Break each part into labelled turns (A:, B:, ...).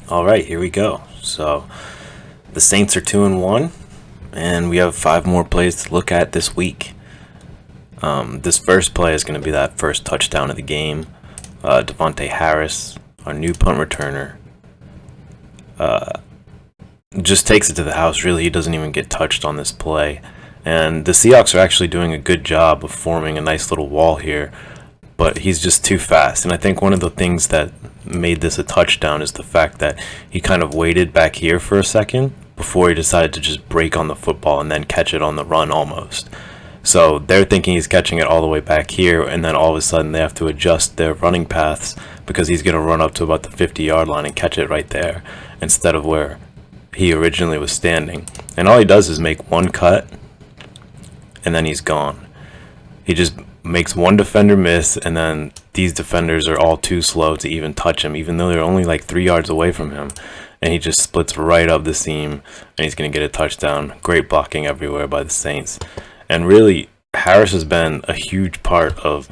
A: All right, here we go. So the Saints are 2-1, and we have 5 more plays to look at this week. This first play is going to be that first touchdown of the game. Devontae Harris, our new punt returner, just takes it to the house. Really, he doesn't even get touched on this play. And the Seahawks are actually doing a good job of forming a nice little wall here, but he's just too fast. And I think one of the things that made this a touchdown is the fact that he kind of waited back here for a second before he decided to just break on the football and then catch it on the run almost. So they're thinking he's catching it all the way back here, and then all of a sudden they have to adjust their running paths because he's going to run up to about the 50-yard line and catch it right there instead of where he originally was standing. And all he does is make one cut, and then he's gone. He just makes one defender miss, and then these defenders are all too slow to even touch him, even though they're only like 3 yards away from him. And he just splits right up the seam, and he's going to get a touchdown. Great blocking everywhere by the Saints. And really, Harris has been a huge part of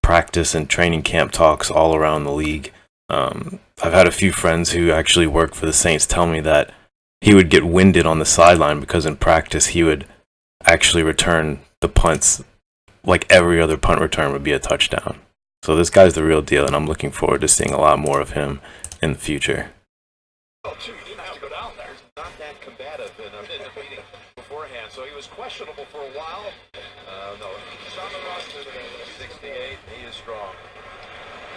A: practice and training camp talks all around the league. I've had a few friends who actually work for the Saints tell me that he would get winded on the sideline because in practice he would actually return the punts like every other punt return would be a touchdown. So this guy's the real deal, and I'm looking forward to seeing a lot more of him in the future.
B: You didn't have to go down there. Not that combative in the meeting beforehand, so he was questionable for a while. No, he's on the run to the 68. He is strong.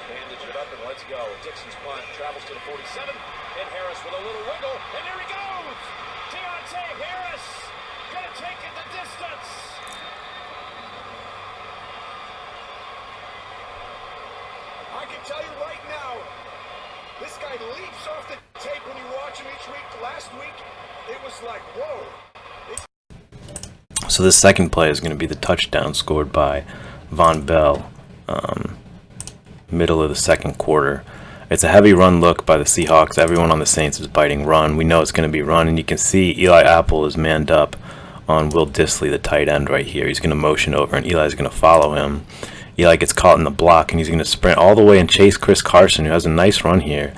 B: Bandage it up and let's go. Dixon's punt travels to the 47, and Harris with a little wiggle, and there he goes! Deontay Harris gonna take it the distance. I can tell you right now, this guy leaps off the tape when you watch him each week. Last week, it was like, whoa.
A: So the second play is going to be the touchdown scored by Von Bell, middle of the second quarter. It's a heavy run look by the Seahawks. Everyone on the Saints is biting run. We know it's going to be run, and you can see Eli Apple is manned up on Will Dissly, the tight end right here. He's going to motion over, and Eli's going to follow him. Eli gets caught in the block, and he's going to sprint all the way and chase Chris Carson, who has a nice run here,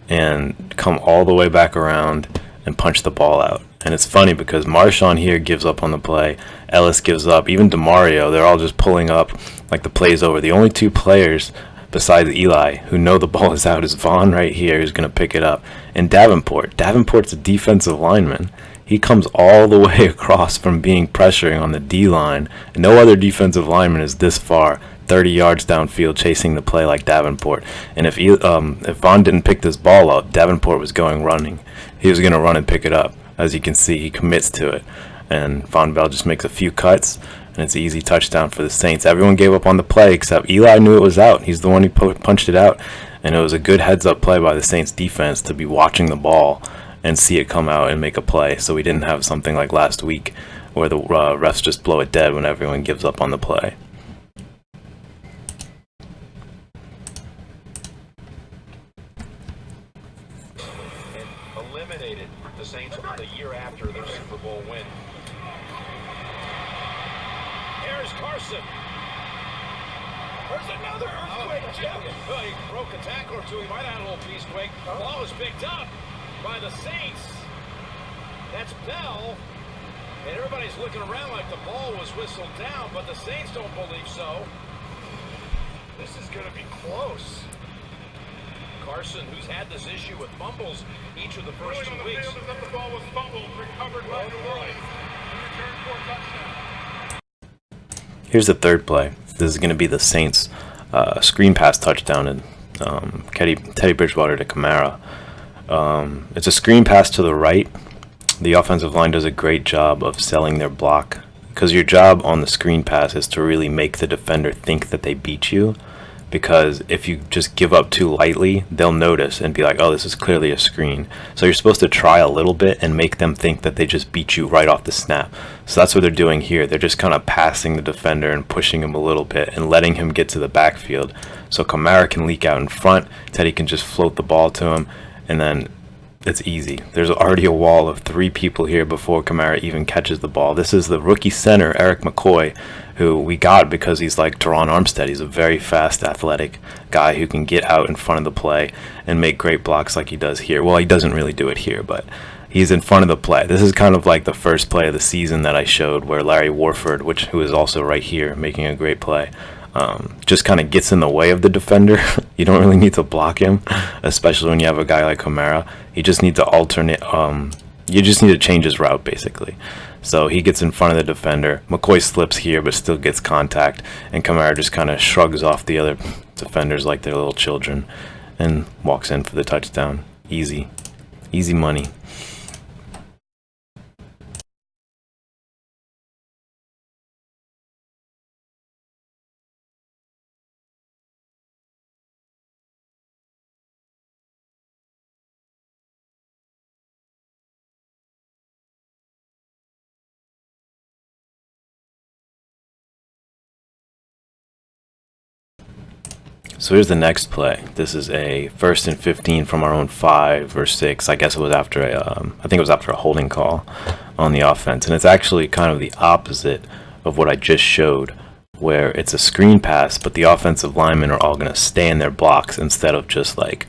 A: and come all the way back around and punch the ball out. And it's funny because Marshawn here gives up on the play. Ellis gives up. Even DeMario, they're all just pulling up like the play's over. The only two players besides Eli who know the ball is out is Vaughn right here, who's going to pick it up, and Davenport. Davenport's a defensive lineman. He comes all the way across from being pressuring on the D-line. No other defensive lineman is this far, 30 yards downfield, chasing the play like Davenport. And if Vaughn didn't pick this ball up, Davenport was going running. He was going to run and pick it up. As you can see, he commits to it. And Von Bell just makes a few cuts, and it's an easy touchdown for the Saints. Everyone gave up on the play except Eli knew it was out. He's the one who punched it out. And it was a good heads-up play by the Saints defense to be watching the ball and see it come out and make a play. So we didn't have something like last week where the refs just blow it dead when everyone gives up on the play.
B: Eliminated the Saints the year after their Super Bowl win. Here's Carson. There's another earthquake, Jim. Well, he broke a tackle or two. He might have had a little piece quake. The ball was picked up by the Saints. That's Bell. And everybody's looking around like the ball was whistled down, but the Saints don't believe so. This is going to be close. Carson, who's had this issue with fumbles each of the first 2 weeks.
C: The ball was fumbled, recovered by New Orleans. Return for a touchdown.
A: Here's the third play. This is going to be the Saints' screen pass touchdown and Teddy Bridgewater to Kamara. It's a screen pass to the right. The offensive line does a great job of selling their block because your job on the screen pass is to really make the defender think that they beat you, because if you just give up too lightly, they'll notice and be like, oh, this is clearly a screen. So you're supposed to try a little bit and make them think that they just beat you right off the snap. So that's what they're doing here. They're just kind of passing the defender and pushing him a little bit and letting him get to the backfield. So Kamara can leak out in front, Teddy can just float the ball to him, and then it's easy. There's already a wall of 3 people here before Kamara even catches the ball. This is the rookie center, Eric McCoy, who we got because he's like Teron Armstead. He's a very fast, athletic guy who can get out in front of the play and make great blocks like he does here. Well, he doesn't really do it here, but he's in front of the play. This is kind of like the first play of the season that I showed where Larry Warford, who is also right here making a great play, just kind of gets in the way of the defender. You don't really need to block him, especially when you have a guy like Kamara. You just need to alternate. You just need to change his route, basically. So he gets in front of the defender. McCoy slips here, but still gets contact, and Kamara just kind of shrugs off the other defenders like they're little children and walks in for the touchdown. Easy money. So here's the next play. This is a 1st and 15 from our own 5 or 6. I guess it was after I think it was after a holding call on the offense, and it's actually kind of the opposite of what I just showed, where it's a screen pass, but the offensive linemen are all going to stay in their blocks instead of just like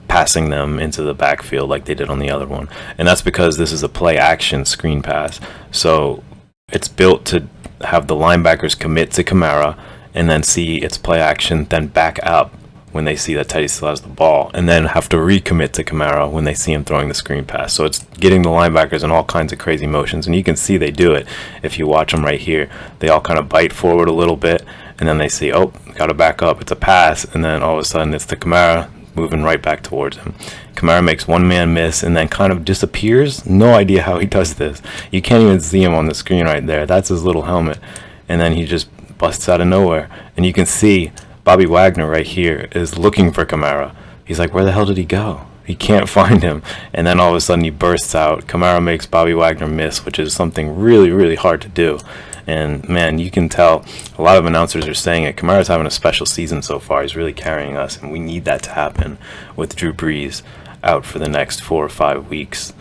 A: passing them into the backfield like they did on the other one. And that's because this is a play action screen pass, so it's built to have the linebackers commit to Kamara and then see its play action, then back up when they see that Teddy still has the ball, and then have to recommit to Kamara when they see him throwing the screen pass. So it's getting the linebackers in all kinds of crazy motions, and you can see they do it. If you watch them right here, they all kind of bite forward a little bit, and then they see, oh, got to back up, it's a pass, and then all of a sudden it's to Kamara, moving right back towards him. Kamara makes one man miss and then kind of disappears. No idea how he does this. You can't even see him on the screen right there. That's his little helmet. And then he just busts out of nowhere. And you can see Bobby Wagner right here is looking for Kamara. He's like, where the hell did he go? He can't find him. And then all of a sudden he bursts out. Kamara makes Bobby Wagner miss, which is something really, really hard to do. And man, you can tell a lot of announcers are saying it. Kamara's having a special season so far. He's really carrying us, and we need that to happen with Drew Brees out for the next 4 or 5 weeks.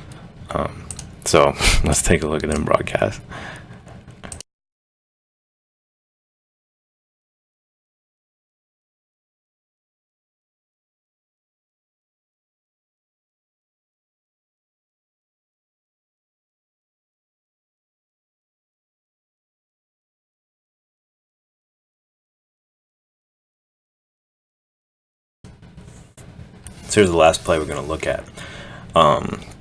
A: So let's take a look at them broadcast. So here's the last play we're going to look at.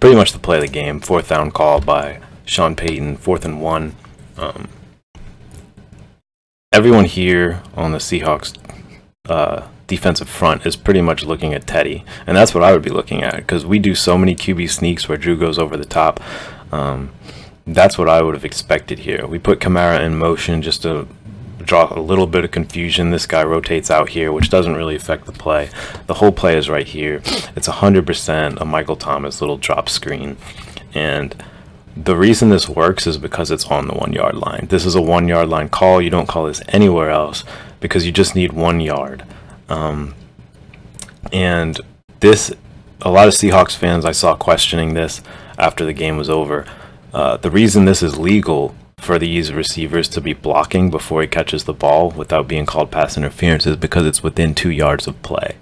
A: Pretty much the play of the game. 4th down call by Sean Payton, 4th and 1. Everyone here on the Seahawks defensive front is pretty much looking at Teddy, and that's what I would be looking at, because we do so many QB sneaks where Drew goes over the top. That's what I would have expected here. We put Kamara in motion just to draw a little bit of confusion. This guy rotates out here, which doesn't really affect the play. The whole play is right here. It's 100% a Michael Thomas little drop screen, and the reason this works is because it's on the 1 yard line. This is a 1 yard line call. You don't call this anywhere else because you just need 1 yard. And this, a lot of Seahawks fans I saw questioning this after the game was over. The reason this is legal for these receivers to be blocking before he catches the ball without being called pass interference is because it's within 2 yards of play.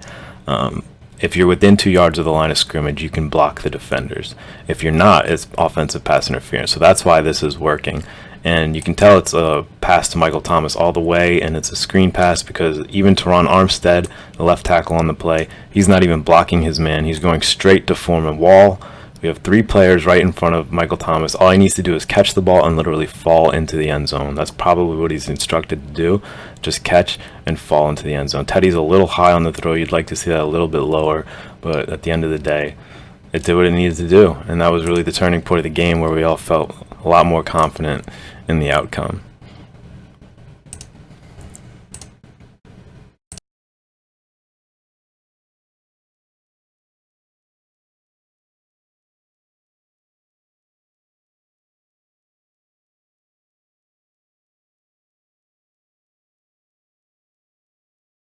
A: If you're within 2 yards of the line of scrimmage, you can block the defenders. If you're not, it's offensive pass interference. So that's why this is working. And you can tell it's a pass to Michael Thomas all the way, and it's a screen pass because even Teron Armstead, the left tackle on the play, he's not even blocking his man. He's going straight to form a wall. We have 3 players right in front of Michael Thomas. All he needs to do is catch the ball and literally fall into the end zone. That's probably what he's instructed to do. Just catch and fall into the end zone. Teddy's a little high on the throw. You'd like to see that a little bit lower, but at the end of the day, it did what it needed to do. And that was really the turning point of the game where we all felt a lot more confident in the outcome.